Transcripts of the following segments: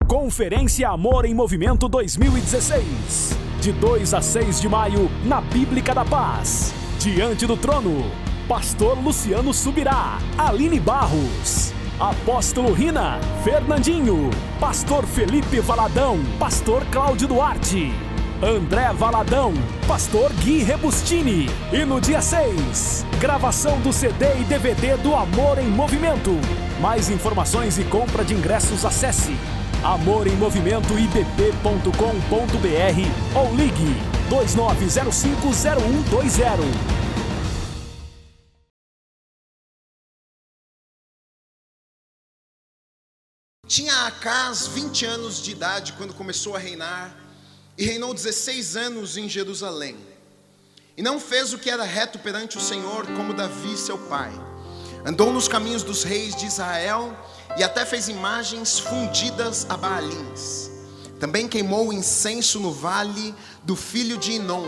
Conferência Amor em Movimento 2016. De 2 a 6 de maio, na Bíblica da Paz. Diante do trono, Pastor Luciano Subirá, Aline Barros, Apóstolo Rina, Fernandinho, Pastor Felipe Valadão, Pastor Cláudio Duarte, André Valadão, Pastor Gui Rebustini. E no dia 6, gravação do CD e DVD do Amor em Movimento. Mais informações e compra de ingressos, acesse amoremmovimentoibb.com.br ou ligue 29050120. Tinha Acás 20 anos de idade quando começou a reinar, e reinou 16 anos em Jerusalém. E não fez o que era reto perante o Senhor, como Davi seu pai. Andou nos caminhos dos reis de Israel, e até fez imagens fundidas a Baalins. Também queimou incenso no vale do filho de Inom,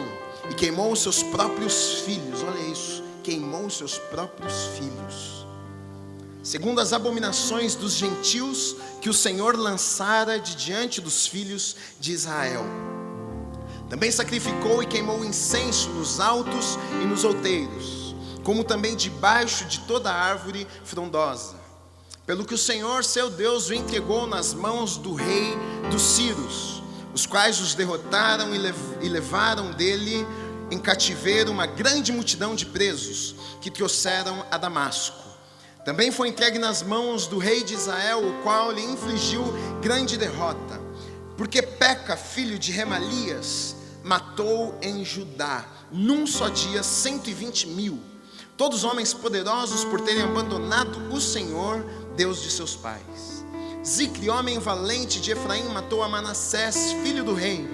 e queimou os seus próprios filhos. Olha isso, queimou os seus próprios filhos, segundo as abominações dos gentios que o Senhor lançara de diante dos filhos de Israel. Também sacrificou e queimou incenso nos altos e nos outeiros, como também debaixo de toda árvore frondosa. Pelo que o Senhor seu Deus o entregou nas mãos do rei dos Sírios, os quais os derrotaram e levaram dele em cativeiro uma grande multidão de presos, que trouxeram a Damasco. Também foi entregue nas mãos do rei de Israel, o qual lhe infligiu grande derrota, porque Peca, filho de Remalias, matou em Judá, num só dia, 120.000, todos homens poderosos por terem abandonado o Senhor, Deus de seus pais. Zicre, homem valente de Efraim, matou a Manassés, filho do rei.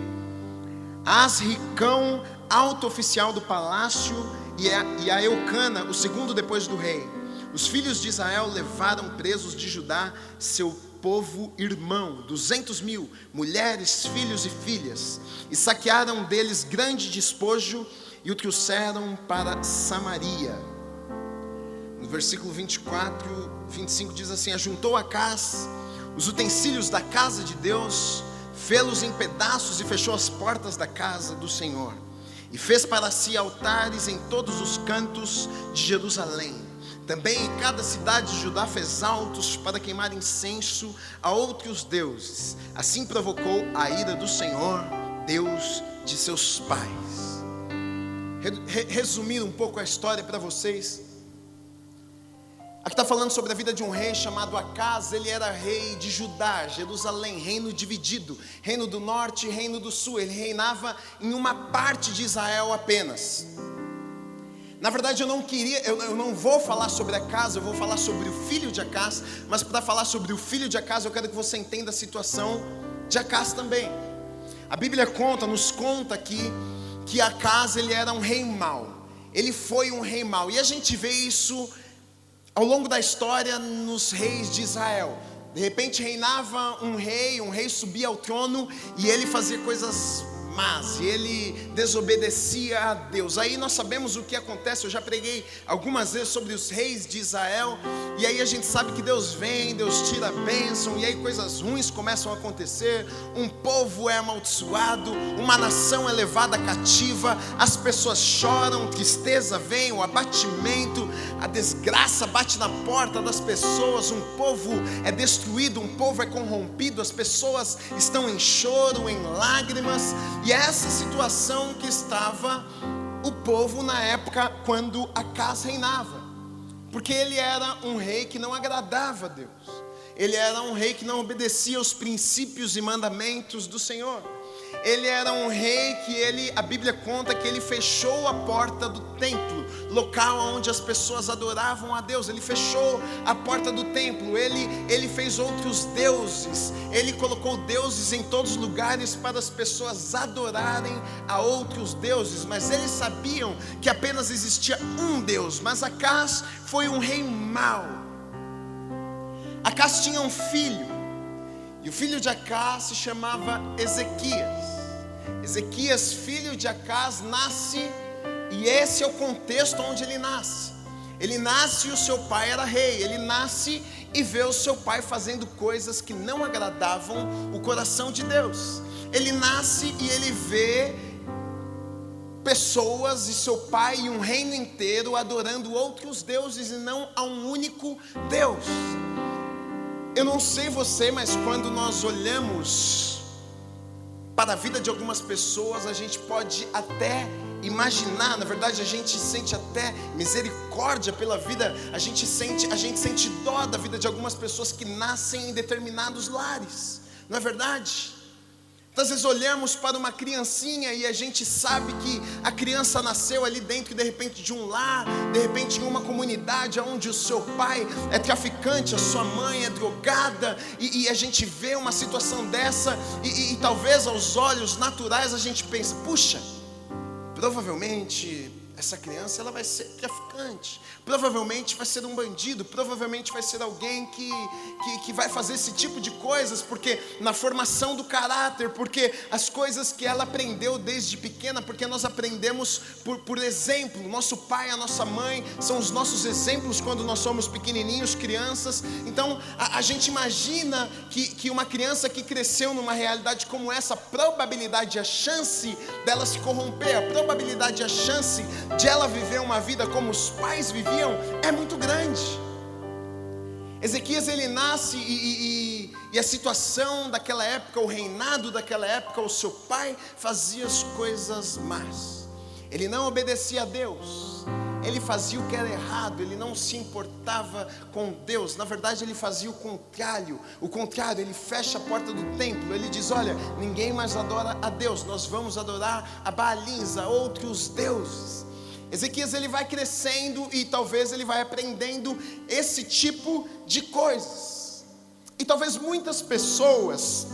Asricão, alto oficial do palácio, e a Eucana, o segundo depois do rei. Os filhos de Israel levaram presos de Judá seu povo irmão, 200.000, mulheres, filhos e filhas, e saquearam deles grande despojo e o trouxeram para Samaria. No versículo 24, 25 diz assim: ajuntou Acás os utensílios da casa de Deus, fê-los em pedaços e fechou as portas da casa do Senhor, e fez para si altares em todos os cantos de Jerusalém. Também em cada cidade de Judá fez altos para queimar incenso a outros deuses. Assim provocou a ira do Senhor, Deus de seus pais. Resumir um pouco a história para vocês. Aqui está falando sobre a vida de um rei chamado Acás. Ele era rei de Judá, Jerusalém, reino dividido, reino do norte e reino do sul. Ele reinava em uma parte de Israel apenas. Na verdade eu não vou falar sobre Acás, eu vou falar sobre o filho de Acás. Mas para falar sobre o filho de Acás, eu quero que você entenda a situação de Acás também. A Bíblia nos conta aqui que Acás, ele era um rei mau. Ele foi um rei mau, e a gente vê isso ao longo da história nos reis de Israel. De repente reinava um rei subia ao trono e ele fazia coisas más, e ele desobedecia a Deus. Aí nós sabemos o que acontece. Eu já preguei algumas vezes sobre os reis de Israel, e aí a gente sabe que Deus vem, Deus tira a bênção, e aí coisas ruins começam a acontecer. Um povo é amaldiçoado, uma nação é levada cativa, as pessoas choram, tristeza vem, o abatimento, a desgraça bate na porta das pessoas, um povo é destruído, um povo é corrompido, as pessoas estão em choro, em lágrimas. E é essa situação que estava o povo na época quando Acás reinava, porque ele era um rei que não agradava a Deus, ele era um rei que não obedecia aos princípios e mandamentos do Senhor. Ele era um rei que a Bíblia conta que ele fechou a porta do templo, local onde as pessoas adoravam a Deus. Ele fechou a porta do templo, ele fez outros deuses, ele colocou deuses em todos os lugares para as pessoas adorarem a outros deuses. Mas eles sabiam que apenas existia um Deus. Mas Acás foi um rei mau. Acás tinha um filho, e o filho de Acás se chamava Ezequias. Ezequias, filho de Acás, nasce, e esse é o contexto onde ele nasce. Ele nasce e o seu pai era rei. Ele nasce e vê o seu pai fazendo coisas que não agradavam o coração de Deus. Ele nasce e ele vê pessoas e seu pai e um reino inteiro adorando outros deuses e não a um único Deus. Eu não sei você, mas quando nós olhamos para a vida de algumas pessoas, a gente pode até imaginar, na verdade a gente sente até misericórdia pela vida, a gente sente dó da vida de algumas pessoas que nascem em determinados lares, não é verdade? Às vezes olhamos para uma criancinha e a gente sabe que a criança nasceu ali dentro de repente de um lar, de repente em uma comunidade onde o seu pai é traficante, a sua mãe é drogada, e a gente vê uma situação dessa e talvez aos olhos naturais a gente pensa, puxa, provavelmente essa criança ela vai ser traficante, provavelmente vai ser um bandido, provavelmente vai ser alguém que vai fazer esse tipo de coisas, porque na formação do caráter, porque as coisas que ela aprendeu desde pequena, porque nós aprendemos por exemplo, nosso pai, a nossa mãe são os nossos exemplos quando nós somos pequenininhos, crianças. Então a gente imagina que uma criança que cresceu numa realidade como essa, a probabilidade, a chance dela se corromper, a probabilidade, a chance de ela viver uma vida como os pais viviam é muito grande. Ezequias ele nasce e a situação daquela época, o reinado daquela época, o seu pai fazia as coisas más. Ele não obedecia a Deus, ele fazia o que era errado, ele não se importava com Deus. Na verdade ele fazia o contrário, ele fecha a porta do templo, ele diz, olha, ninguém mais adora a Deus, nós vamos adorar a Baalins, a outros deuses. Ezequias ele vai crescendo e talvez ele vai aprendendo esse tipo de coisas. E talvez muitas pessoas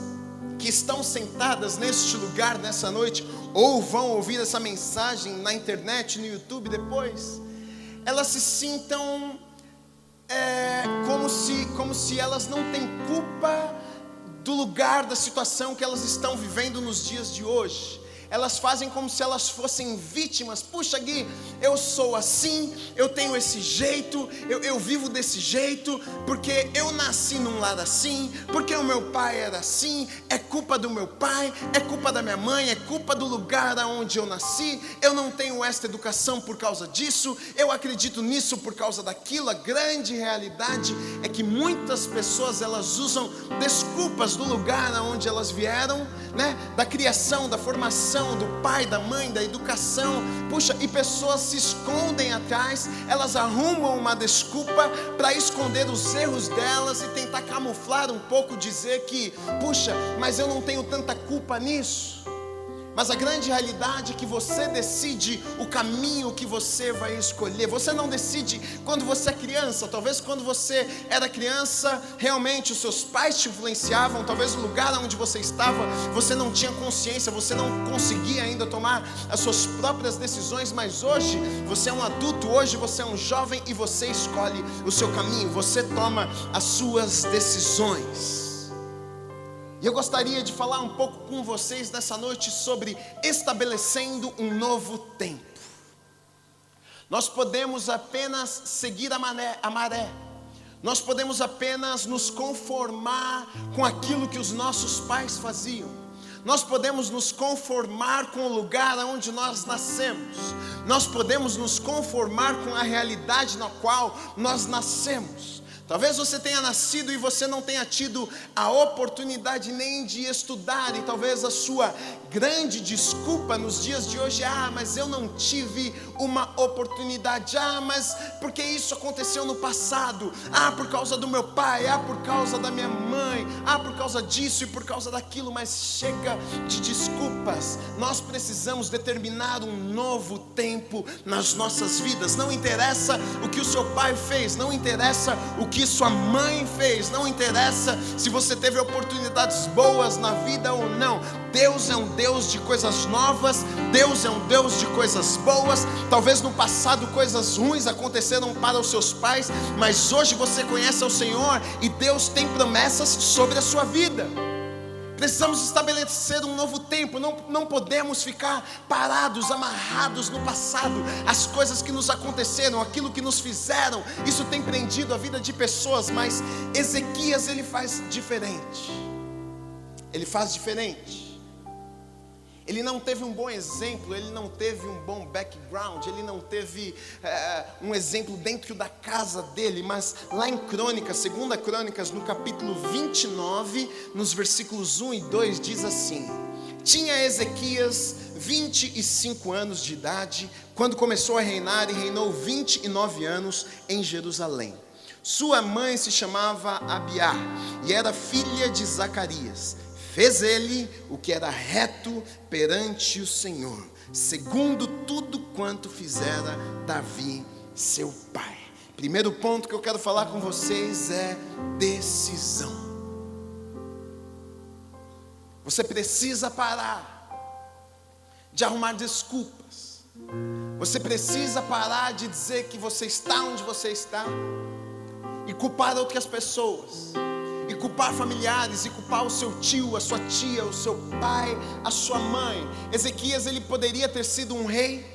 que estão sentadas neste lugar nessa noite, ou vão ouvir essa mensagem na internet, no YouTube depois, elas se sintam como se elas não têm culpa do lugar, da situação que elas estão vivendo nos dias de hoje. Elas fazem como se elas fossem vítimas. Puxa Gui, eu sou assim, eu tenho esse jeito, eu vivo desse jeito, porque eu nasci num lar assim, porque o meu pai era assim, é culpa do meu pai, é culpa da minha mãe, é culpa do lugar onde eu nasci, eu não tenho esta educação por causa disso, eu acredito nisso por causa daquilo. A grande realidade é que muitas pessoas elas usam desculpas do lugar onde elas vieram, né? Da criação, da formação, do pai, da mãe, da educação. Puxa, e pessoas se escondem atrás, elas arrumam uma desculpa para esconder os erros delas e tentar camuflar um pouco, dizer que, puxa, mas eu não tenho tanta culpa nisso. Mas a grande realidade é que você decide o caminho que você vai escolher. Você não decide quando você é criança. Talvez quando você era criança, realmente os seus pais te influenciavam. Talvez o lugar onde você estava, você não tinha consciência, você não conseguia ainda tomar as suas próprias decisões. Mas hoje, você é um adulto, hoje você é um jovem e você escolhe o seu caminho. Você toma as suas decisões. E eu gostaria de falar um pouco com vocês nessa noite sobre estabelecendo um novo tempo. Nós podemos apenas seguir a maré. Nós podemos apenas nos conformar com aquilo que os nossos pais faziam. Nós podemos nos conformar com o lugar onde nós nascemos. Nós podemos nos conformar com a realidade na qual nós nascemos. Talvez você tenha nascido e você não tenha tido a oportunidade nem de estudar, e talvez a sua grande desculpa nos dias de hoje é, mas eu não tive uma oportunidade, mas porque isso aconteceu no passado, por causa do meu pai, por causa da minha mãe, por causa disso e por causa daquilo. Mas chega de desculpas. Nós precisamos determinar um novo tempo nas nossas vidas. Não interessa o que o seu pai fez, não interessa o que sua mãe fez, não interessa se você teve oportunidades boas na vida ou não. Deus é um Deus de coisas novas, Deus é um Deus de coisas boas. Talvez no passado coisas ruins aconteceram para os seus pais, mas hoje você conhece ao Senhor e Deus tem promessas sobre a sua vida. Precisamos estabelecer um novo tempo. Não podemos ficar parados, amarrados no passado. As coisas que nos aconteceram, aquilo que nos fizeram, isso tem prendido a vida de pessoas. Mas Ezequias, ele faz diferente. Ele faz diferente. Ele não teve um bom exemplo, ele não teve um bom background, ele não teve um exemplo dentro da casa dele. Mas lá em Crônicas, 2 Crônicas, no capítulo 29, nos versículos 1 e 2, diz assim: tinha Ezequias 25 anos de idade, quando começou a reinar, e reinou 29 anos em Jerusalém. Sua mãe se chamava Abiá, e era filha de Zacarias. Fez ele o que era reto perante o Senhor, segundo tudo quanto fizera Davi, seu pai. Primeiro ponto que eu quero falar com vocês é decisão. Você precisa parar de arrumar desculpas. Você precisa parar de dizer que você está onde você está e culpar outras pessoas, e culpar familiares, e culpar o seu tio, a sua tia, o seu pai, a sua mãe. Ezequias, ele poderia ter sido um rei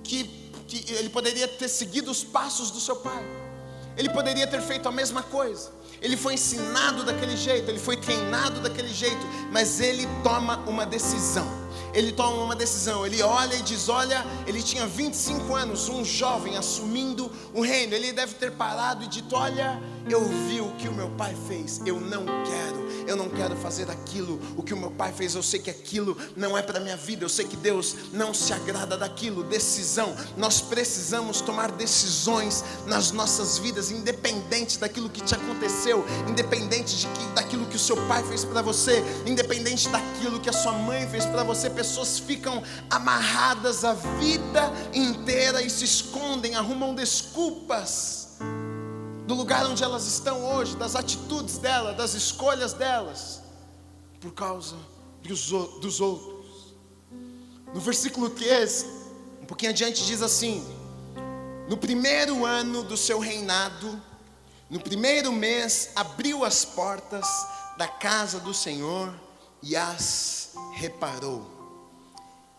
que ele poderia ter seguido os passos do seu pai. Ele poderia ter feito a mesma coisa. Ele foi ensinado daquele jeito, ele foi treinado daquele jeito, mas ele toma uma decisão. Ele toma uma decisão, ele olha e diz: olha, ele tinha 25 anos, um jovem assumindo o reino. Ele deve ter parado e dito: olha, eu vi o que o meu pai fez, eu não quero fazer aquilo, o que o meu pai fez. Eu sei que aquilo não é para a minha vida, eu sei que Deus não se agrada daquilo. Decisão, nós precisamos tomar decisões nas nossas vidas, independente daquilo que te aconteceu, independente daquilo que o seu pai fez para você, independente daquilo que a sua mãe fez para você. Pessoas ficam amarradas a vida inteira e se escondem, arrumam desculpas do lugar onde elas estão hoje, das atitudes delas, das escolhas delas, por causa dos outros. No versículo 3, um pouquinho adiante, diz assim: no primeiro ano do seu reinado, no primeiro mês, abriu as portas da casa do Senhor e as reparou.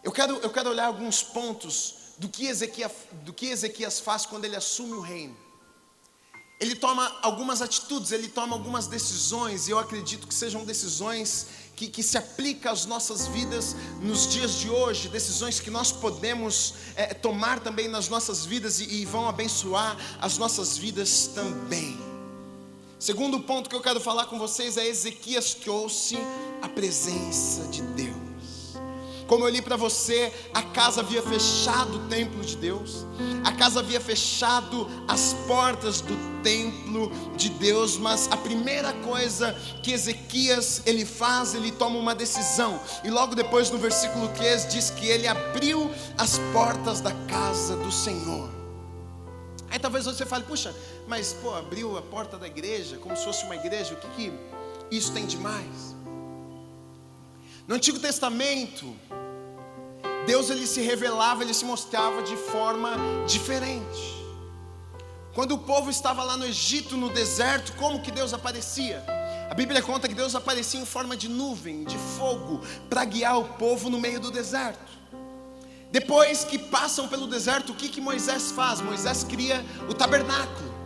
Eu quero olhar alguns pontos do que Ezequias faz quando ele assume o reino. Ele toma algumas atitudes, ele toma algumas decisões, e eu acredito que sejam decisões que se aplicam às nossas vidas nos dias de hoje, decisões que nós podemos tomar também nas nossas vidas e vão abençoar as nossas vidas também. Segundo ponto que eu quero falar com vocês é: Ezequias trouxe a presença de Deus. Como eu li para você, a casa havia fechado o templo de Deus, a casa havia fechado as portas do templo de Deus. Mas a primeira coisa que Ezequias ele faz, ele toma uma decisão. E logo depois, no versículo 3, diz que ele abriu as portas da casa do Senhor. Aí talvez você fale: puxa, mas abriu a porta da igreja como se fosse uma igreja, o que isso tem de mais? No Antigo Testamento, Deus ele se revelava, ele se mostrava de forma diferente. Quando o povo estava lá no Egito, no deserto, como que Deus aparecia? A Bíblia conta que Deus aparecia em forma de nuvem, de fogo, para guiar o povo no meio do deserto. Depois que passam pelo deserto, o que Moisés faz? Moisés cria o tabernáculo.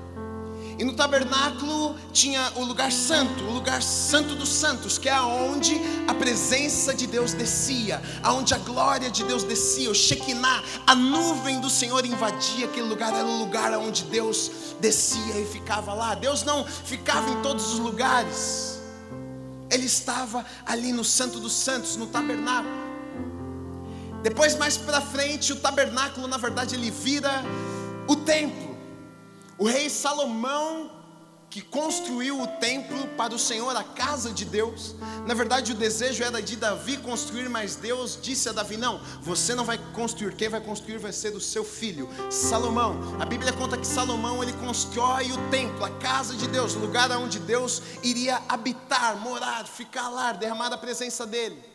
E no tabernáculo tinha o lugar santo dos santos, que é onde a presença de Deus descia, aonde a glória de Deus descia, o Shekinah, a nuvem do Senhor invadia aquele lugar. Era o lugar onde Deus descia e ficava lá. Deus não ficava em todos os lugares, Ele estava ali no santo dos santos, no tabernáculo. Depois, mais para frente, o tabernáculo, na verdade, ele vira o templo. O rei Salomão, que construiu o templo para o Senhor, a casa de Deus. Na verdade, o desejo era de Davi construir, mas Deus disse a Davi: não, você não vai construir, quem vai construir vai ser o seu filho, Salomão. A Bíblia conta que Salomão, ele constrói o templo, a casa de Deus, o lugar onde Deus iria habitar, morar, ficar lá, derramar a presença dele.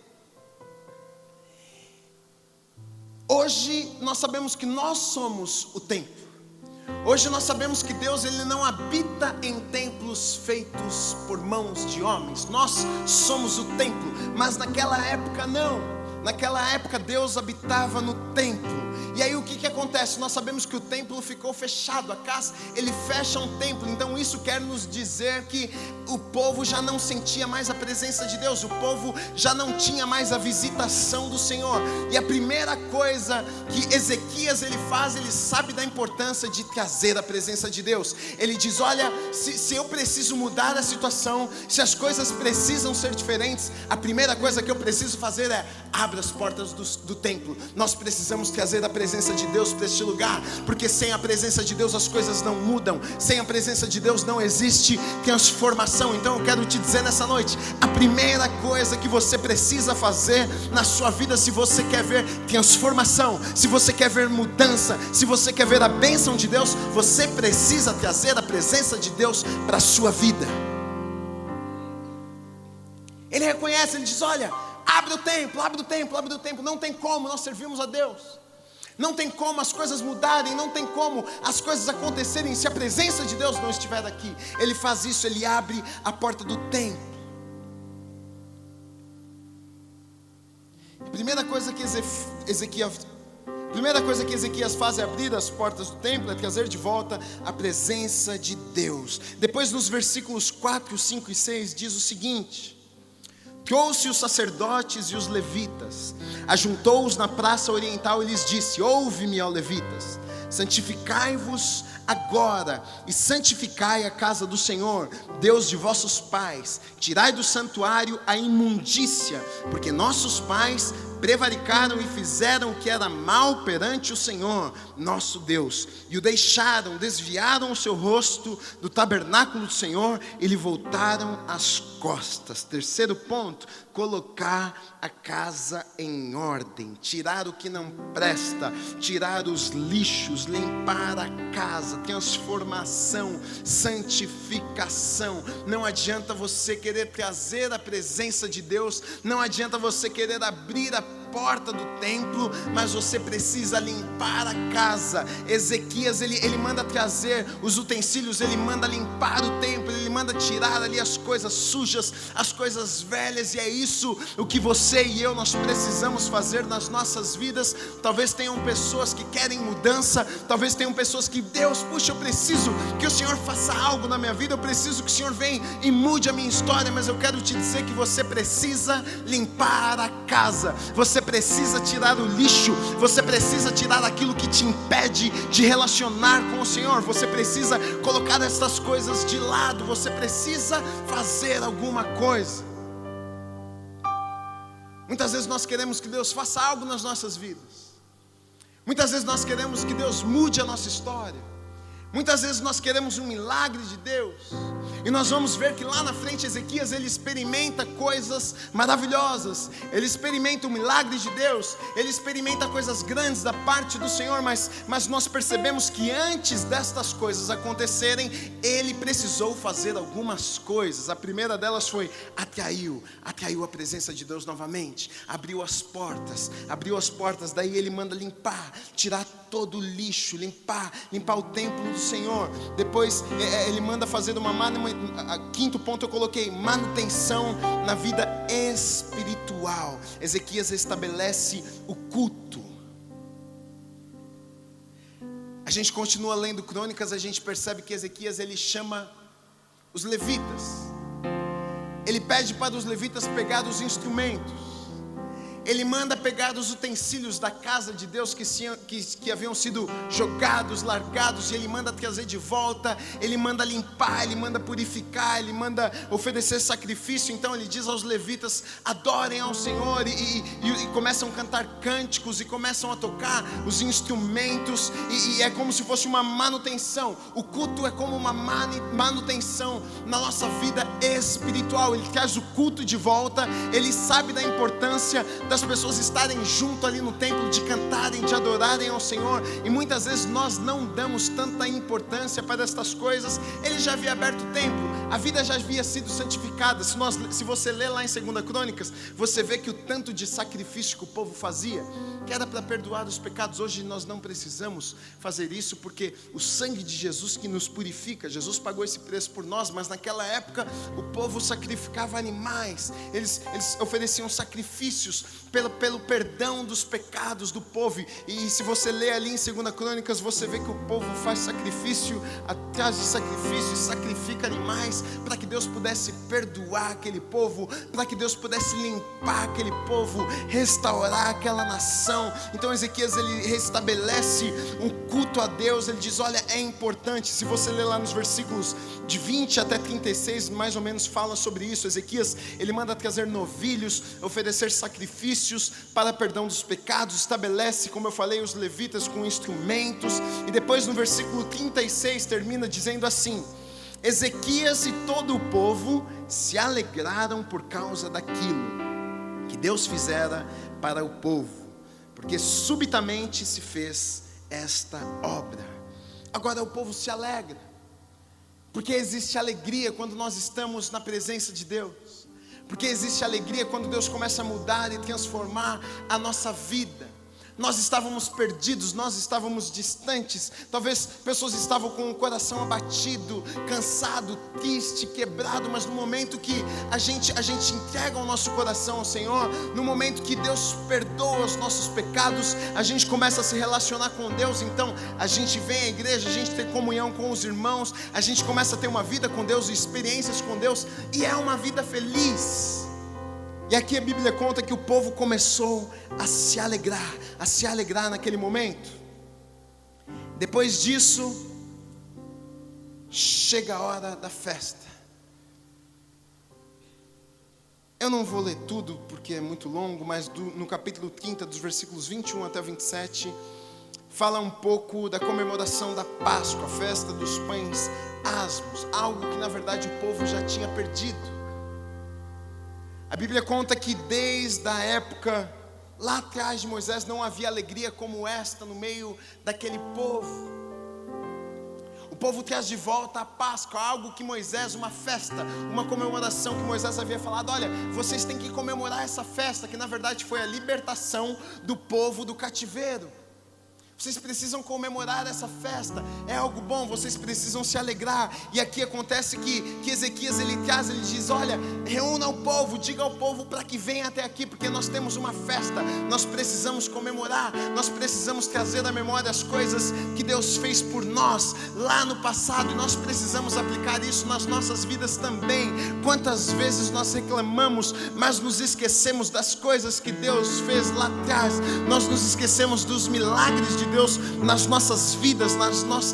Hoje nós sabemos que nós somos o templo. Hoje nós sabemos que Deus, Ele não habita em templos feitos por mãos de homens. Nós somos o templo, mas naquela época não. Naquela época Deus habitava no templo. E aí o que acontece? Nós sabemos que o templo ficou fechado. Acas, ele fecha um templo. Então isso quer nos dizer que o povo já não sentia mais a presença de Deus. O povo já não tinha mais a visitação do Senhor. E a primeira coisa que Ezequias ele faz, ele sabe da importância de trazer a presença de Deus. Ele diz: olha, se eu preciso mudar a situação, se as coisas precisam ser diferentes, a primeira coisa que eu preciso fazer é abrir as portas do templo. Nós precisamos trazer a presença de Deus para este lugar, porque sem a presença de Deus as coisas não mudam. Sem a presença de Deus não existe transformação. Então eu quero te dizer nessa noite, a primeira coisa que você precisa fazer na sua vida, se você quer ver transformação, se você quer ver mudança, se você quer ver a bênção de Deus, você precisa trazer a presença de Deus para a sua vida. Ele reconhece, ele diz: olha, abre o templo, abre o templo, abre o templo. Não tem como nós servirmos a Deus. Não tem como as coisas mudarem, não tem como as coisas acontecerem se a presença de Deus não estiver aqui. Ele faz isso, ele abre a porta do templo. A primeira coisa que Ezequias faz é abrir as portas do templo, é trazer de volta a presença de Deus. Depois nos versículos 4, 5 e 6 diz o seguinte: trouxe os sacerdotes e os levitas, ajuntou-os na praça oriental e lhes disse: ouve-me, ó levitas, santificai-vos agora e santificai a casa do Senhor, Deus de vossos pais. Tirai do santuário a imundícia, porque nossos pais prevaricaram e fizeram o que era mal perante o Senhor, nosso Deus, e o deixaram, desviaram o seu rosto do tabernáculo do Senhor e lhe voltaram as costas. Terceiro ponto: colocar a casa em ordem, tirar o que não presta, tirar os lixos, limpar a casa, transformação, santificação. Não adianta você querer trazer a presença de Deus, não adianta você querer abrir a porta do templo, mas você precisa limpar a casa. Ezequias ele manda trazer os utensílios, ele manda limpar o templo, ele manda tirar ali as coisas sujas, as coisas velhas. E é isso o que você e eu nós precisamos fazer nas nossas vidas. Talvez tenham pessoas que querem mudança, talvez tenham pessoas que: Deus, puxa, eu preciso que o Senhor faça algo na minha vida, eu preciso que o Senhor venha e mude a minha história. Mas eu quero te dizer que você precisa limpar a casa, você precisa tirar o lixo, você precisa tirar aquilo que te impede de relacionar com o Senhor. Você precisa colocar essas coisas de lado, você precisa fazer alguma coisa. Muitas vezes nós queremos que Deus faça algo nas nossas vidas, muitas vezes nós queremos que Deus mude a nossa história, muitas vezes nós queremos um milagre de Deus. E nós vamos ver que lá na frente Ezequias ele experimenta coisas maravilhosas, ele experimenta o milagre de Deus, ele experimenta coisas grandes da parte do Senhor, mas nós percebemos que antes destas coisas acontecerem, ele precisou fazer algumas coisas. A primeira delas foi atraiu a presença de Deus novamente, abriu as portas, daí ele manda limpar, tirar todo o lixo, limpar o templo do Senhor. Depois ele manda fazer quinto ponto eu coloquei: manutenção na vida espiritual. Ezequias estabelece o culto. A gente continua lendo Crônicas, a gente percebe que Ezequias ele chama os levitas, ele pede para os levitas pegar os instrumentos, ele manda pegar os utensílios da casa de Deus que haviam sido jogados, largados, e ele manda trazer de volta, ele manda limpar, ele manda purificar, ele manda oferecer sacrifício. Então ele diz aos levitas: adorem ao Senhor, e começam a cantar cânticos, e começam a tocar os instrumentos, e é como se fosse uma manutenção. O culto é como uma manutenção na nossa vida espiritual. Ele traz o culto de volta, ele sabe da importância das pessoas estarem junto ali no templo, de cantarem, de adorarem ao Senhor. E muitas vezes nós não damos tanta importância para estas coisas. Ele já havia aberto o templo, A vida já havia sido santificada. Se você ler lá em 2 Crônicas, você vê que o tanto de sacrifício que o povo fazia, que era para perdoar os pecados. Hoje nós não precisamos fazer isso, porque o sangue de Jesus que nos purifica. Jesus pagou esse preço por nós, mas naquela época o povo sacrificava animais. Eles ofereciam sacrifícios pelo perdão dos pecados do povo. E se você ler ali em 2 Crônicas, você vê que o povo faz sacrifício atrás de sacrifício e sacrifica animais para que Deus pudesse perdoar aquele povo, para que Deus pudesse limpar aquele povo, restaurar aquela nação. Então Ezequias, ele restabelece um culto a Deus. Ele diz, olha, é importante. Se você ler lá nos versículos de 20 até 36, mais ou menos fala sobre isso. Ezequias, ele manda trazer novilhos, oferecer sacrifícios para perdão dos pecados, estabelece, como eu falei, os levitas com instrumentos. E depois no versículo 36 termina dizendo assim: Ezequias e todo o povo se alegraram por causa daquilo que Deus fizera para o povo, porque subitamente se fez esta obra. Agora o povo se alegra, porque existe alegria quando nós estamos na presença de Deus, porque existe alegria quando Deus começa a mudar e transformar a nossa vida. Nós estávamos perdidos, nós estávamos distantes. Talvez pessoas estavam com o coração abatido, cansado, triste, quebrado. Mas no momento que a gente entrega o nosso coração ao Senhor, no momento que Deus perdoa os nossos pecados, a gente começa a se relacionar com Deus. Então a gente vem à igreja, a gente tem comunhão com os irmãos, a gente começa a ter uma vida com Deus, experiências com Deus, e é uma vida feliz. E aqui a Bíblia conta que o povo começou a se alegrar naquele momento. Depois disso, chega a hora da festa. Eu não vou ler tudo porque é muito longo, mas no capítulo 30, dos versículos 21 até 27, fala um pouco da comemoração da Páscoa, a festa dos pães asmos, algo que na verdade o povo já tinha perdido. A Bíblia conta que desde a época lá atrás de Moisés não havia alegria como esta no meio daquele povo. O povo traz de volta a Páscoa, algo que Moisés, uma festa, uma comemoração que Moisés havia falado: olha, vocês têm que comemorar essa festa, que na verdade foi a libertação do povo do cativeiro. Vocês precisam comemorar essa festa, é algo bom, vocês precisam se alegrar. E aqui acontece que Ezequias ele diz: olha, reúna o povo, diga ao povo para que venha até aqui, porque nós temos uma festa, nós precisamos comemorar, nós precisamos trazer à memória as coisas que Deus fez por nós lá no passado, e nós precisamos aplicar isso nas nossas vidas também. Quantas vezes nós reclamamos, mas nos esquecemos das coisas que Deus fez lá atrás, nós nos esquecemos dos milagres de Deus nas nossas vidas,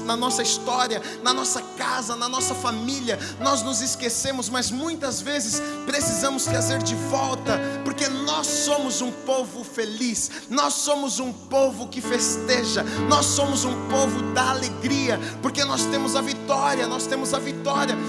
na nossa história, na nossa casa, na nossa família. Nós nos esquecemos, mas muitas vezes precisamos trazer de volta, porque nós somos um povo feliz, nós somos um povo que festeja, nós somos um povo da alegria, porque nós temos a vitória,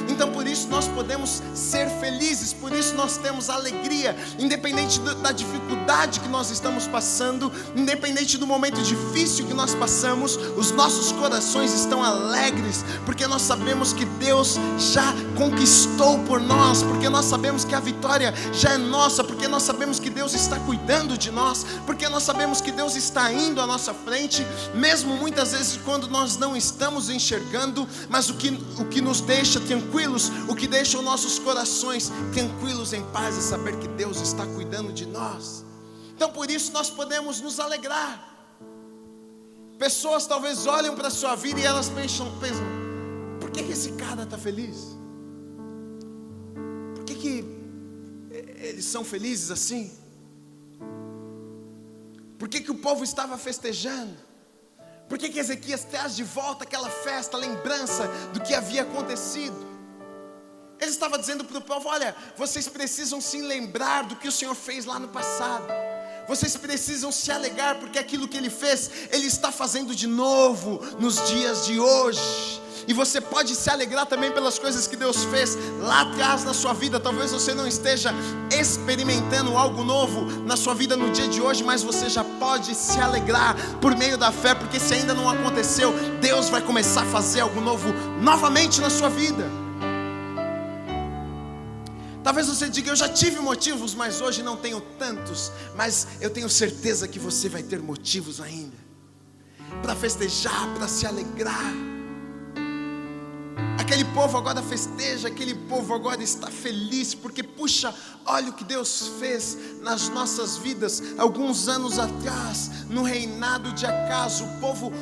então por isso nós podemos ser felizes, por isso nós temos alegria, independente da dificuldade que nós estamos passando, independente do momento difícil que nós passamos, os nossos corações estão alegres, porque nós sabemos que Deus já conquistou por nós, porque nós sabemos que a vitória já é nossa, porque nós sabemos que Deus está cuidando de nós, porque nós sabemos que Deus está indo à nossa frente, mesmo muitas vezes quando nós não estamos enxergando. Mas o que nos deixa tranquilos, o que deixa os nossos corações tranquilos, em paz, é saber que Deus está cuidando de nós. Então por isso nós podemos nos alegrar. Pessoas talvez olhem para a sua vida e elas pensam: por que esse cara está feliz? Por que eles são felizes assim? Por que o povo estava festejando? Por que Ezequias traz de volta aquela festa, a lembrança do que havia acontecido? Ele estava dizendo para o povo: olha, vocês precisam se lembrar do que o Senhor fez lá no passado. Vocês precisam se alegrar, porque aquilo que Ele fez, Ele está fazendo de novo nos dias de hoje. E você pode se alegrar também pelas coisas que Deus fez lá atrás na sua vida. Talvez você não esteja experimentando algo novo na sua vida no dia de hoje, mas você já pode se alegrar por meio da fé, porque se ainda não aconteceu, Deus vai começar a fazer algo novo novamente na sua vida. Talvez você diga: eu já tive motivos, mas hoje não tenho tantos. Mas eu tenho certeza que você vai ter motivos ainda para festejar, para se alegrar. Aquele povo agora festeja, aquele povo agora está feliz, porque puxa, olha o que Deus fez nas nossas vidas. Alguns anos atrás, no reinado de Acaz, o povo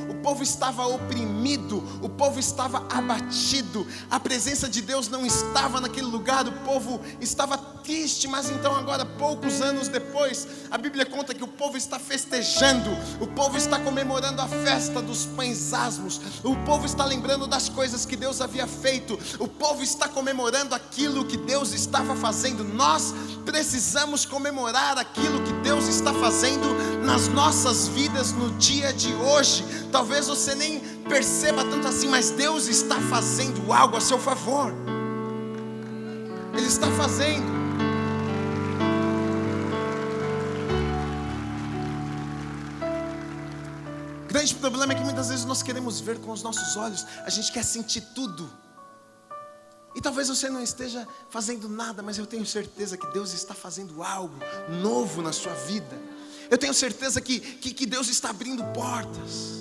estava oprimido, o povo estava abatido, a presença de Deus não estava naquele lugar, o povo estava triste. Mas então agora, poucos anos depois, a Bíblia conta que o povo está festejando, o povo está comemorando a festa dos pães asmos, o povo está lembrando das coisas que Deus havia feito, o povo está comemorando aquilo que Deus estava fazendo. Nós precisamos comemorar aquilo que Deus está fazendo nas nossas vidas no dia de hoje. Talvez você nem perceba tanto assim, mas Deus está fazendo algo a seu favor. Ele está fazendo. O grande problema é que muitas vezes nós queremos ver com os nossos olhos, a gente quer sentir tudo. E talvez você não esteja fazendo nada, mas eu tenho certeza que Deus está fazendo algo novo na sua vida. Eu tenho certeza que Deus está abrindo portas.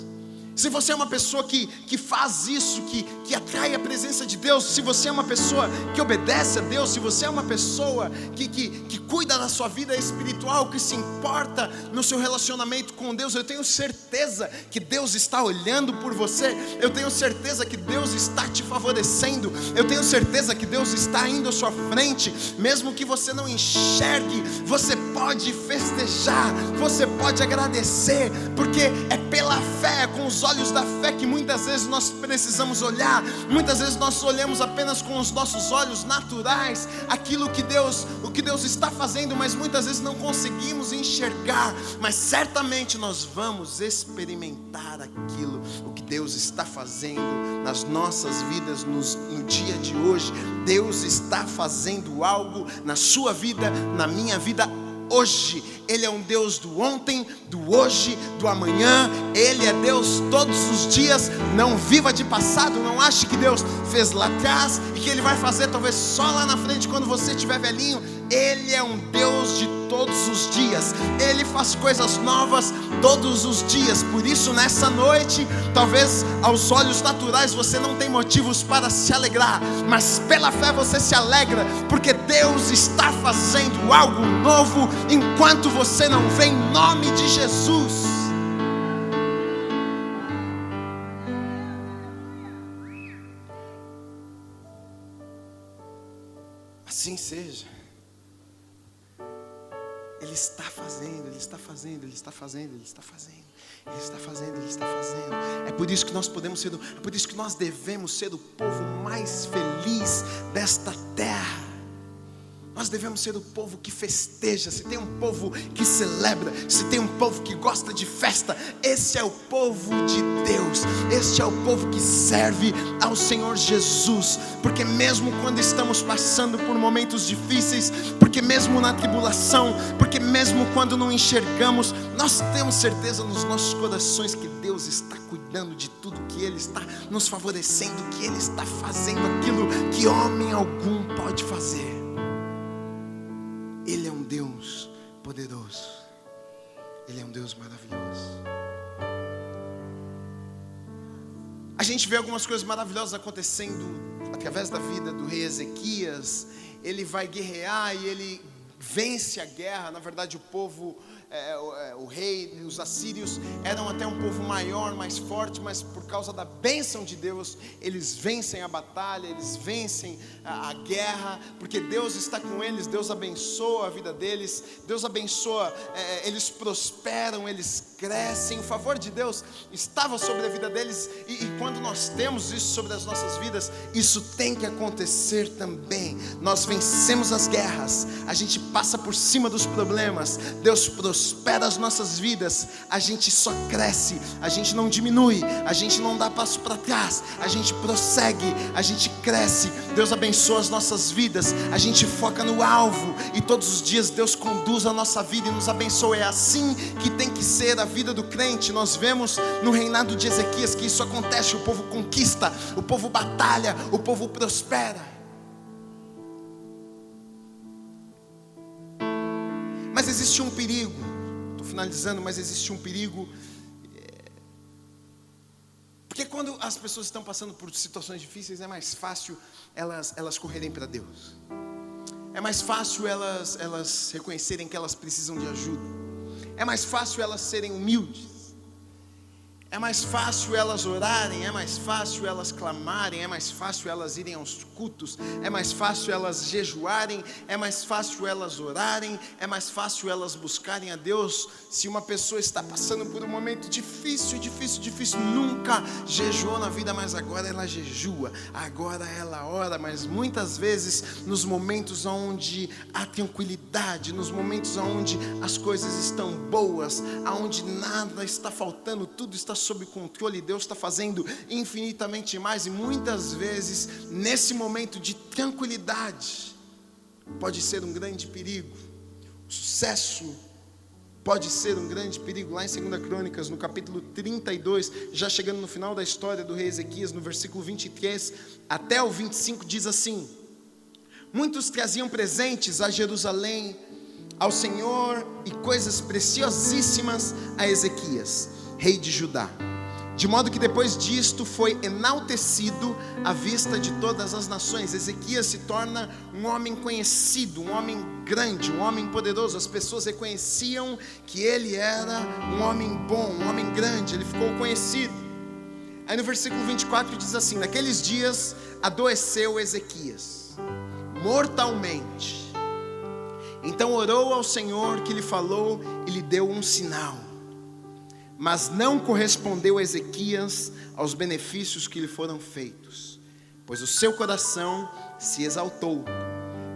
Se você é uma pessoa que faz isso, que atrai a presença de Deus, se você é uma pessoa que obedece a Deus, se você é uma pessoa que cuida da sua vida espiritual, que se importa no seu relacionamento com Deus, eu tenho certeza que Deus está olhando por você, eu tenho certeza que Deus está te favorecendo, eu tenho certeza que Deus está indo à sua frente. Mesmo que você não enxergue, você pode festejar, você pode agradecer, porque é pela fé, com os olhos da fé, que muitas vezes nós precisamos olhar. Muitas vezes nós olhamos apenas com os nossos olhos naturais o que Deus está fazendo, mas muitas vezes não conseguimos enxergar. Mas certamente nós vamos experimentar o que Deus está fazendo nas nossas vidas no dia de hoje. Deus está fazendo algo na sua vida, na minha vida hoje. Ele é um Deus do ontem, do hoje, do amanhã. Ele é Deus todos os dias. Não viva de passado, não ache que Deus fez lá atrás e que Ele vai fazer talvez só lá na frente quando você estiver velhinho. Ele é um Deus de todos os dias. Ele faz coisas novas todos os dias. Por isso, nessa noite, talvez aos olhos naturais você não tem motivos para se alegrar, mas pela fé você se alegra, porque Deus está fazendo algo novo enquanto você não vê, em nome de Jesus. Assim seja. Ele está fazendo, Ele está fazendo, Ele está fazendo, Ele está fazendo, Ele está fazendo, Ele está fazendo. É por isso que nós podemos ser, é por isso que nós devemos ser o povo mais feliz desta terra. Nós devemos ser o povo que festeja. Se tem um povo que celebra, se tem um povo que gosta de festa, esse é o povo de Deus. Este é o povo que serve ao Senhor Jesus. Porque mesmo quando estamos passando por momentos difíceis, porque mesmo na tribulação, porque mesmo quando não enxergamos, nós temos certeza nos nossos corações que Deus está cuidando de tudo, que Ele está nos favorecendo, que Ele está fazendo aquilo que homem algum pode fazer. Ele é um Deus poderoso. Ele é um Deus maravilhoso. A gente vê algumas coisas maravilhosas acontecendo através da vida do rei Ezequias. Ele vai guerrear e ele vence a guerra. Na verdade, o povo, o rei, os assírios eram até um povo maior, mais forte, mas por causa da bênção de Deus, eles vencem a batalha, eles vencem a guerra, porque Deus está com eles. Deus abençoa a vida deles, Deus abençoa, eles prosperam, eles crescem. O favor de Deus estava sobre a vida deles, e quando nós temos isso sobre as nossas vidas, isso tem que acontecer também. Nós vencemos as guerras, a gente passa por cima dos problemas, Deus prospera as nossas vidas, a gente só cresce, a gente não diminui, a gente não dá passo para trás, a gente prossegue, a gente cresce. Deus abençoa as nossas vidas, a gente foca no alvo, e todos os dias Deus conduz a nossa vida e nos abençoa. É assim que tem que ser a vida do crente. Nós vemos no reinado de Ezequias que isso acontece. O povo conquista, o povo batalha, o povo prospera. Mas existe um perigo, estou finalizando, mas existe um perigo, porque quando as pessoas estão passando por situações difíceis, é mais fácil elas correrem para Deus. É mais fácil elas reconhecerem que elas precisam de ajuda. É mais fácil elas serem humildes. É mais fácil elas orarem, é mais fácil elas clamarem, é mais fácil elas irem aos cultos, é mais fácil elas jejuarem, é mais fácil elas orarem, é mais fácil elas buscarem a Deus. Se uma pessoa está passando por um momento difícil, nunca jejuou na vida, mas agora ela jejua, agora ela ora, mas muitas vezes nos momentos onde há tranquilidade, nos momentos onde as coisas estão boas, onde nada está faltando, tudo está sob controle, Deus está fazendo infinitamente mais, e muitas vezes nesse momento de tranquilidade pode ser um grande perigo. O sucesso pode ser um grande perigo. Lá em 2 Crônicas, no capítulo 32, já chegando no final da história do rei Ezequias, no versículo 23 até o 25, diz assim: muitos traziam presentes a Jerusalém, ao Senhor, e coisas preciosíssimas a Ezequias, rei de Judá, de modo que depois disto foi enaltecido à vista de todas as nações. Ezequias se torna um homem conhecido, um homem grande, um homem poderoso. As pessoas reconheciam que ele era um homem bom, um homem grande, ele ficou conhecido. Aí no versículo 24 diz assim: naqueles dias adoeceu Ezequias mortalmente. Então orou ao Senhor, que lhe falou e lhe deu um sinal. Mas não correspondeu Ezequias aos benefícios que lhe foram feitos, pois o seu coração se exaltou,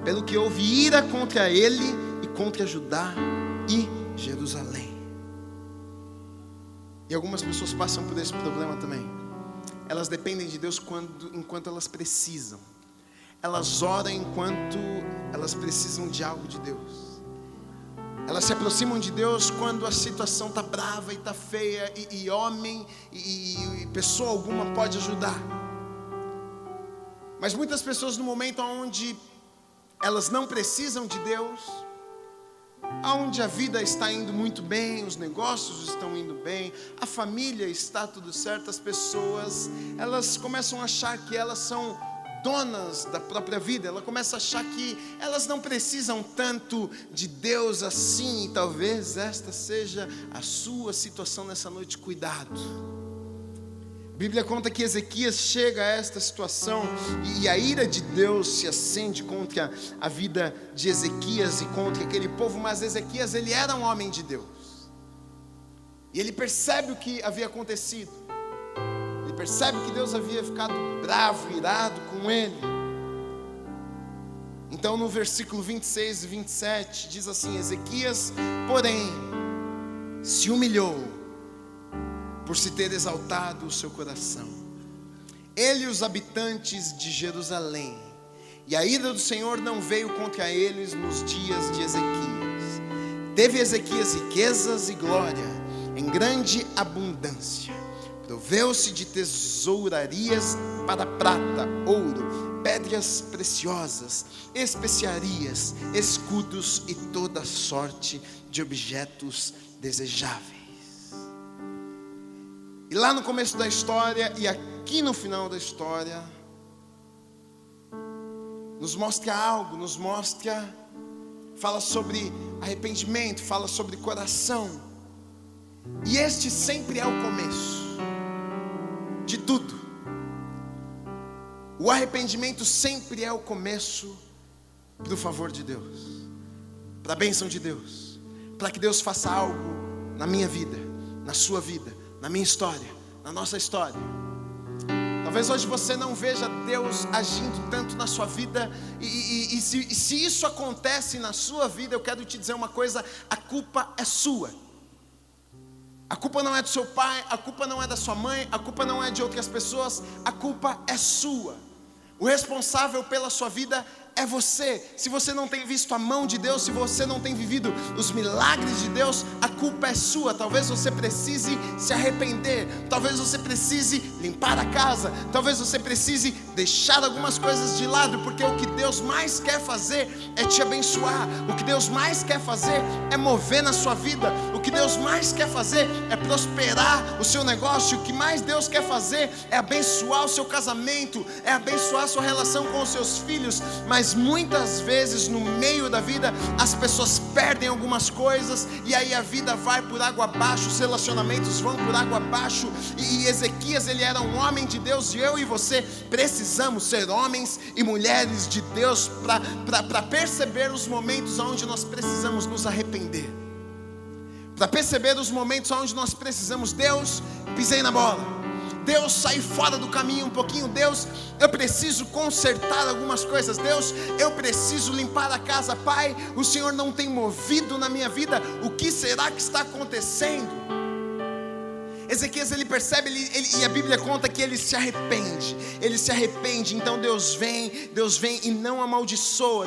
pelo que houve ira contra ele e contra Judá e Jerusalém. E algumas pessoas passam por esse problema também. Elas dependem de Deus enquanto elas precisam. Elas oram enquanto elas precisam de algo de Deus. Elas se aproximam de Deus quando a situação está brava e está feia, e homem e pessoa alguma pode ajudar. Mas muitas pessoas, no momento onde elas não precisam de Deus, onde a vida está indo muito bem, os negócios estão indo bem, a família está tudo certo, as pessoas, elas começam a achar que elas são donas da própria vida. Ela começa a achar que elas não precisam tanto de Deus assim, e talvez esta seja a sua situação nessa noite. Cuidado. A Bíblia conta que Ezequias chega a esta situação, e a ira de Deus se acende contra a vida de Ezequias e contra aquele povo. Mas Ezequias, ele era um homem de Deus, e ele percebe o que havia acontecido. Ele percebe que Deus havia ficado bravo, irado com ele. Então no versículo 26 e 27 diz assim: Ezequias, porém, se humilhou por se ter exaltado o seu coração, ele e os habitantes de Jerusalém, e a ira do Senhor não veio contra eles nos dias de Ezequias. Teve Ezequias riquezas e glória em grande abundância. Proveu-se de tesourarias para prata, ouro, pedras preciosas, especiarias, escudos e toda sorte de objetos desejáveis. E lá no começo da história e aqui no final da história, nos mostra algo, fala sobre arrependimento, fala sobre coração. E este sempre é o começo de tudo. O arrependimento sempre é o começo para o favor de Deus, para a bênção de Deus, para que Deus faça algo na minha vida, na sua vida, na minha história, na nossa história. Talvez hoje você não veja Deus agindo tanto na sua vida, e se isso acontece na sua vida, eu quero te dizer uma coisa: a culpa é sua. A culpa não é do seu pai, a culpa não é da sua mãe, a culpa não é de outras pessoas, a culpa é sua. O responsável pela sua vida é você. Se você não tem visto a mão de Deus, se você não tem vivido os milagres de Deus, a culpa é sua. Talvez você precise se arrepender, talvez você precise limpar a casa, talvez você precise deixar algumas coisas de lado, porque o que Deus mais quer fazer é te abençoar. O que Deus mais quer fazer é mover na sua vida. O que Deus mais quer fazer é prosperar o seu negócio. O que mais Deus quer fazer é abençoar o seu casamento, é abençoar a sua relação com os seus filhos. Mas muitas vezes no meio da vida as pessoas perdem algumas coisas, e aí a vida vai por água abaixo, os relacionamentos vão por água abaixo. E Ezequias, ele era um homem de Deus, e eu e você precisamos ser homens e mulheres de Deus para perceber os momentos onde nós precisamos nos arrepender, para perceber os momentos onde nós precisamos: Deus, pisei na bola, Deus, saí fora do caminho um pouquinho, Deus, eu preciso consertar algumas coisas, Deus, eu preciso limpar a casa. Pai, o Senhor não tem movido na minha vida, o que será que está acontecendo? Ezequias, ele percebe, e a Bíblia conta que ele se arrepende, então Deus vem e não amaldiçoa,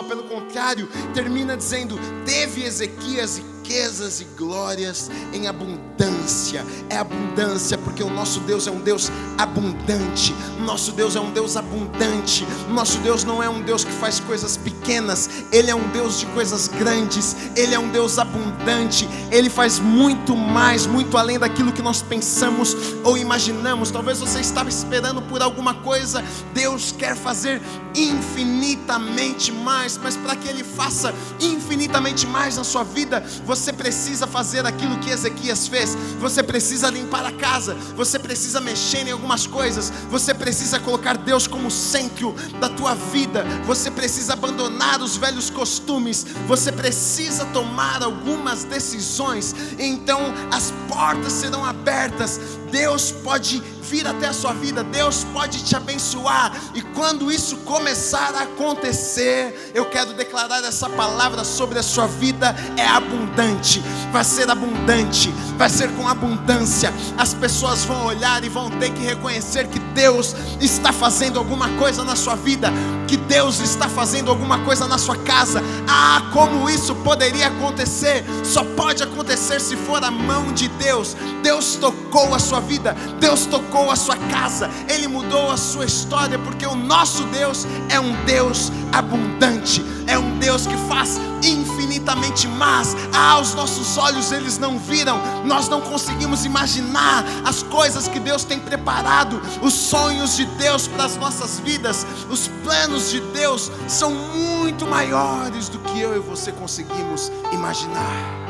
pelo contrário, termina dizendo: teve Ezequias riquezas e glórias em abundância. É abundância, porque o nosso Deus é um Deus abundante. Nosso Deus é um Deus abundante. Nosso Deus não é um Deus que faz coisas pequenas, Ele é um Deus de coisas grandes. Ele é um Deus abundante. Ele faz muito mais, muito além daquilo que nós pensamos ou imaginamos. Talvez você estava esperando por alguma coisa, Deus quer fazer infinitamente mais, mas para que Ele faça infinitamente mais na sua vida, você precisa fazer aquilo que Ezequias fez. Você precisa limpar a casa, você precisa mexer em algumas coisas, você precisa colocar Deus como centro da tua vida, você precisa abandonar os velhos costumes, você precisa tomar algumas decisões. Então as portas serão abertas, Deus pode vir até a sua vida, Deus pode te abençoar. E quando isso começar a acontecer, eu quero declarar essa palavra sobre a sua vida: é abundante, vai ser abundante, vai ser com abundância. As pessoas vão olhar e vão ter que reconhecer que Deus está fazendo alguma coisa na sua vida, que Deus está fazendo alguma coisa na sua casa. Ah, como isso poderia acontecer? Só pode acontecer se for a mão de Deus. Deus tocou a sua vida, Deus tocou a sua casa, Ele mudou a sua história, porque o nosso Deus é um Deus abundante, é um Deus que faz infinitamente mais. Os nossos olhos eles não viram, nós não conseguimos imaginar as coisas que Deus tem preparado, os sonhos de Deus para as nossas vidas, os planos de Deus são muito maiores do que eu e você conseguimos imaginar.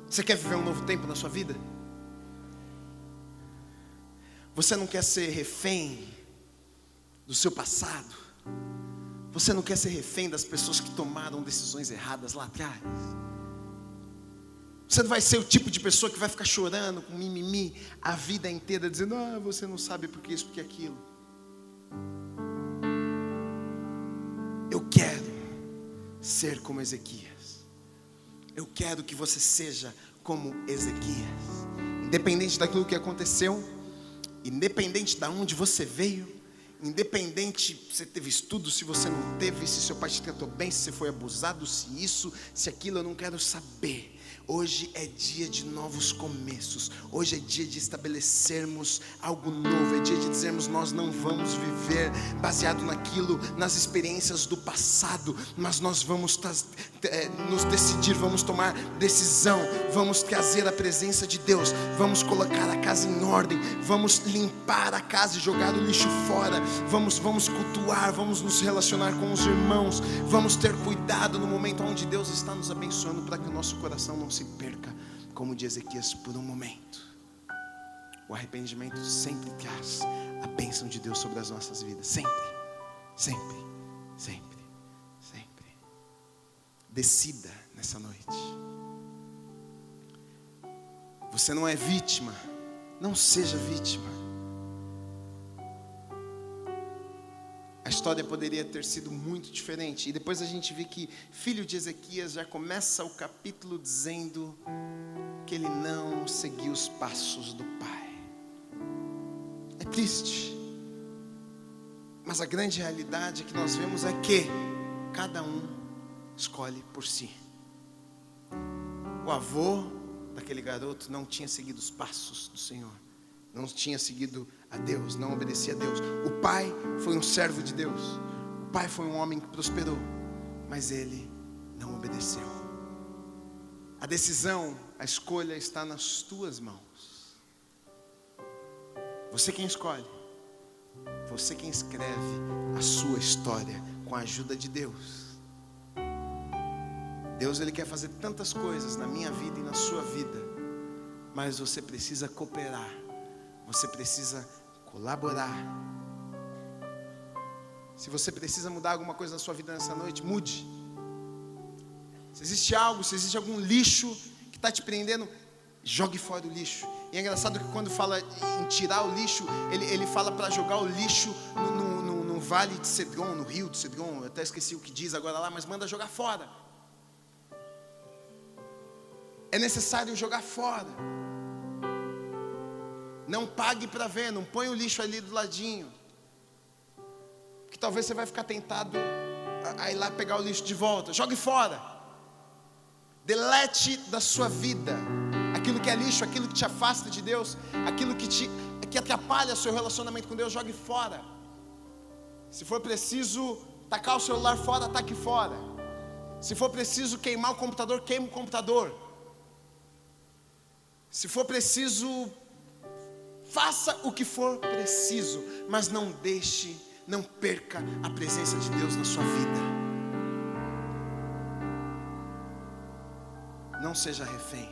Você quer viver um novo tempo na sua vida? Você não quer ser refém do seu passado? Você não quer ser refém das pessoas que tomaram decisões erradas lá atrás? Você não vai ser o tipo de pessoa que vai ficar chorando com mimimi a vida inteira, dizendo: você não sabe porque isso, porque aquilo. Eu quero ser como Ezequias. Eu quero que você seja como Ezequias. Independente daquilo que aconteceu, independente de onde você veio, independente se você teve estudo, se você não teve, se seu pai te tratou bem, se você foi abusado, se isso, se aquilo, eu não quero saber. Hoje é dia de novos começos. Hoje é dia de estabelecermos algo novo. É dia de dizermos: nós não vamos viver baseado naquilo, nas experiências do passado, mas nós vamos nos decidir, vamos tomar decisão, vamos trazer a presença de Deus, vamos colocar a casa em ordem, vamos limpar a casa e jogar o lixo fora, vamos cultuar, vamos nos relacionar com os irmãos, vamos ter cuidado no momento onde Deus está nos abençoando, para que o nosso coração não se perca, como diz Ezequias, por um momento. O arrependimento sempre traz a bênção de Deus sobre as nossas vidas, sempre, sempre, sempre, sempre. Decida nessa noite. Você não é vítima, não seja vítima. A história história poderia ter sido muito diferente. E depois a gente vê que filho de Ezequias já começa o capítulo dizendo que ele não seguiu os passos do pai. É triste, mas a grande realidade que nós vemos é que cada um escolhe por si. O avô daquele garoto não tinha seguido os passos do Senhor, não tinha seguido a Deus, não obedecia a Deus. O pai foi um servo de Deus, o pai foi um homem que prosperou, mas ele não obedeceu. A decisão, a escolha está nas tuas mãos. Você quem escolhe, você quem escreve a sua história com a ajuda de Deus. Deus, Ele quer fazer tantas coisas na minha vida e na sua vida, mas você precisa cooperar, você precisa colaborar. Se você precisa mudar alguma coisa na sua vida nessa noite, mude. Se existe algo, se existe algum lixo que está te prendendo, jogue fora o lixo. E é engraçado que quando fala em tirar o lixo, ele fala para jogar o lixo no vale de Cedron, no rio de Cedron. Eu até esqueci o que diz agora lá, mas manda jogar fora. É necessário jogar fora. Não pague para ver, não põe o lixo ali do ladinho, porque talvez você vai ficar tentado a ir lá pegar o lixo de volta. Jogue fora. Delete da sua vida aquilo que é lixo, aquilo que te afasta de Deus, aquilo que atrapalha o seu relacionamento com Deus. Jogue fora. Se for preciso tacar o celular fora, taque fora. Se for preciso queimar o computador, queime o computador. Se for preciso, faça o que for preciso, mas não deixe, não perca a presença de Deus na sua vida. Não seja refém,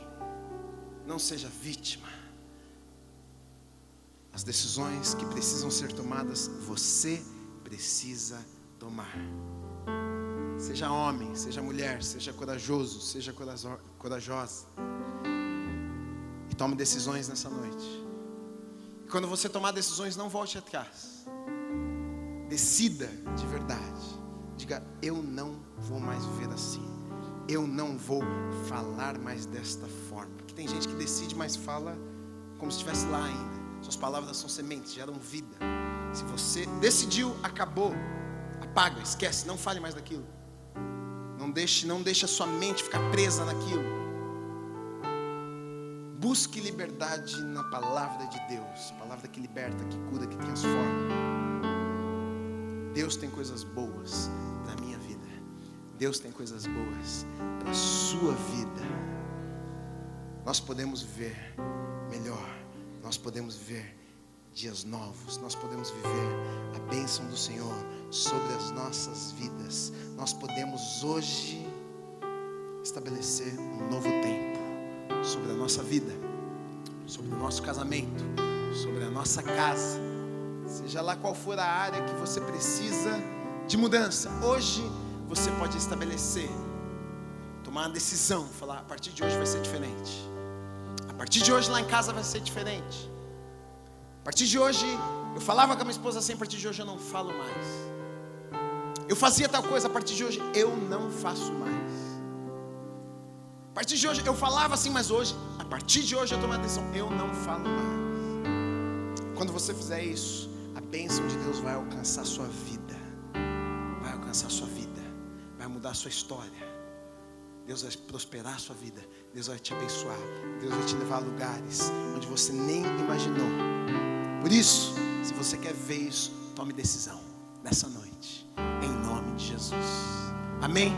não seja vítima. As decisões que precisam ser tomadas, você precisa tomar. Seja homem, seja mulher, seja corajoso, seja corajosa. E tome decisões nessa noite. E quando você tomar decisões, não volte atrás. Decida de verdade. Diga: eu não vou mais viver assim. Eu não vou falar mais desta forma. Porque tem gente que decide, mas fala como se estivesse lá ainda. Suas palavras são sementes, geram vida. Se você decidiu, acabou. Apaga, esquece, não fale mais daquilo. Não deixe a sua mente ficar presa naquilo. Busque liberdade na palavra de Deus. Palavra que liberta, que cura, que transforma. Deus tem coisas boas para a minha vida. Deus tem coisas boas para a sua vida. Nós podemos viver melhor. Nós podemos viver dias novos. Nós podemos viver a bênção do Senhor sobre as nossas vidas. Nós podemos hoje estabelecer um novo tempo sobre a nossa vida, sobre o nosso casamento, sobre a nossa casa, seja lá qual for a área que você precisa de mudança. Hoje você pode estabelecer, tomar uma decisão, falar: a partir de hoje vai ser diferente. A partir de hoje lá em casa vai ser diferente. A partir de hoje, eu falava com a minha esposa assim, a partir de hoje eu não falo mais. Eu fazia tal coisa, a partir de hoje eu não faço mais. A partir de hoje eu falava assim, mas hoje, a partir de hoje eu tomo a decisão, eu não falo mais. Quando você fizer isso, a bênção de Deus vai alcançar a sua vida. Vai alcançar a sua vida. Vai mudar a sua história. Deus vai prosperar a sua vida. Deus vai te abençoar. Deus vai te levar a lugares onde você nem imaginou. Por isso, se você quer ver isso, tome decisão nessa noite, em nome de Jesus. Amém?